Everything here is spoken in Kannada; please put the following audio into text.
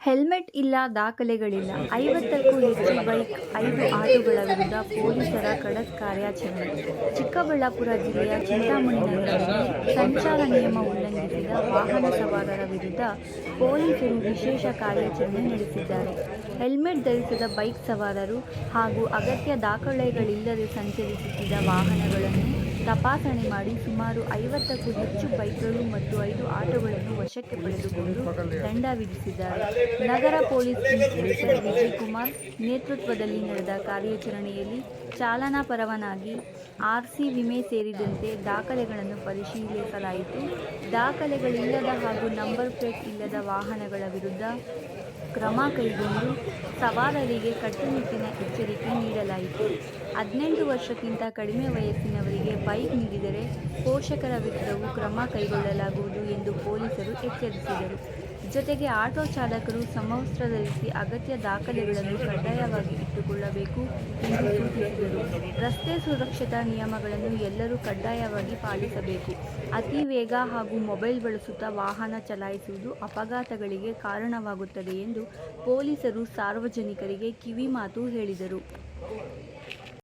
ಹೆಲ್ಮೆಟ್ ಇಲ್ಲ, ದಾಖಲೆಗಳಿಲ್ಲ, 50ಕ್ಕೂ ಹೆಚ್ಚು ಬೈಕ್, 5 ಆಟೋಗಳ ವಿರುದ್ಧ ಪೊಲೀಸರ ಖಡಕ್ ಕಾರ್ಯಾಚರಣೆ. ಚಿಕ್ಕಬಳ್ಳಾಪುರ ಜಿಲ್ಲೆಯ ಚಿಂತಾಮಣಿ ನಗರದಲ್ಲಿ ಸಂಚಾರ ನಿಯಮ ಉಲ್ಲಂಘಿಸಿದ ವಾಹನ ಸವಾರರ ವಿರುದ್ಧ ಪೊಲೀಸರು ವಿಶೇಷ ಕಾರ್ಯಾಚರಣೆ ನಡೆಸಿದ್ದಾರೆ. ಹೆಲ್ಮೆಟ್ ಧರಿಸದ ಬೈಕ್ ಸವಾರರು ಹಾಗೂ ಅಗತ್ಯ ದಾಖಲೆಗಳಿಲ್ಲದೆ ಸಂಚರಿಸುತ್ತಿದ್ದ ವಾಹನಗಳನ್ನು ತಪಾಸಣೆ ಮಾಡಿ ಸುಮಾರು 50ಕ್ಕೂ ಹೆಚ್ಚು ಬೈಕ್ಗಳು ಮತ್ತು 5 ಆಟೋಗಳನ್ನು ವಶಕ್ಕೆ ಪಡೆದುಕೊಂಡು ದಂಡ ವಿಧಿಸಿದ್ದಾರೆ. ನಗರ ಪೊಲೀಸ್ ಇನ್ಸ್ಪೆಕ್ಟರ್ ವಿಜಯಕುಮಾರ್ ನೇತೃತ್ವದಲ್ಲಿ ನಡೆದ ಕಾರ್ಯಾಚರಣೆಯಲ್ಲಿ ಚಾಲನಾ ಪರವಾನಗಿ, ಆರ್ಸಿ, ವಿಮೆ ಸೇರಿದಂತೆ ದಾಖಲೆಗಳನ್ನು ಪರಿಶೀಲಿಸಲಾಯಿತು. ದಾಖಲೆಗಳಿಲ್ಲದ ಹಾಗೂ ನಂಬರ್ ಪ್ಲೇಟ್ ಇಲ್ಲದ ವಾಹನಗಳ ವಿರುದ್ಧ ಕ್ರಮ ಕೈಗೊಂಡು ಸವಾರರಿಗೆ ಕಟ್ಟುನಿಟ್ಟಿನ ಎಚ್ಚರಿಕೆ ನೀಡಲಾಯಿತು. 18 ವರ್ಷಕ್ಕಿಂತ ಕಡಿಮೆ ವಯಸ್ಸಿನವರಿಗೆ ಬೈಕ್ ನೀಡಿದರೆ ಪೋಷಕರ ವಿರುದ್ಧವೂ ಕ್ರಮ ಕೈಗೊಳ್ಳಲಾಗುವುದು ಎಂದು ಪೊಲೀಸರು ಎಚ್ಚರಿಸಿದರು. ಜೊತೆಗೆ ಆಟೋ ಚಾಲಕರು ಸಮವಸ್ತ್ರ ಧರಿಸಿ ಅಗತ್ಯ ದಾಖಲೆಗಳನ್ನು ಕಡ್ಡಾಯವಾಗಿ ಇಟ್ಟುಕೊಳ್ಳಬೇಕು ಎಂದು ಸೂಚಿಸಿದರು. ರಸ್ತೆ ಸುರಕ್ಷತಾ ನಿಯಮಗಳನ್ನು ಎಲ್ಲರೂ ಕಡ್ಡಾಯವಾಗಿ ಪಾಲಿಸಬೇಕು. ಅತಿ ವೇಗ ಹಾಗೂ ಮೊಬೈಲ್ ಬಳಸುತ್ತಾ ವಾಹನ ಚಲಾಯಿಸುವುದು ಅಪಘಾತಗಳಿಗೆ ಕಾರಣವಾಗುತ್ತದೆ ಎಂದು ಪೊಲೀಸರು ಸಾರ್ವಜನಿಕರಿಗೆ ಕಿವಿಮಾತು ಹೇಳಿದರು.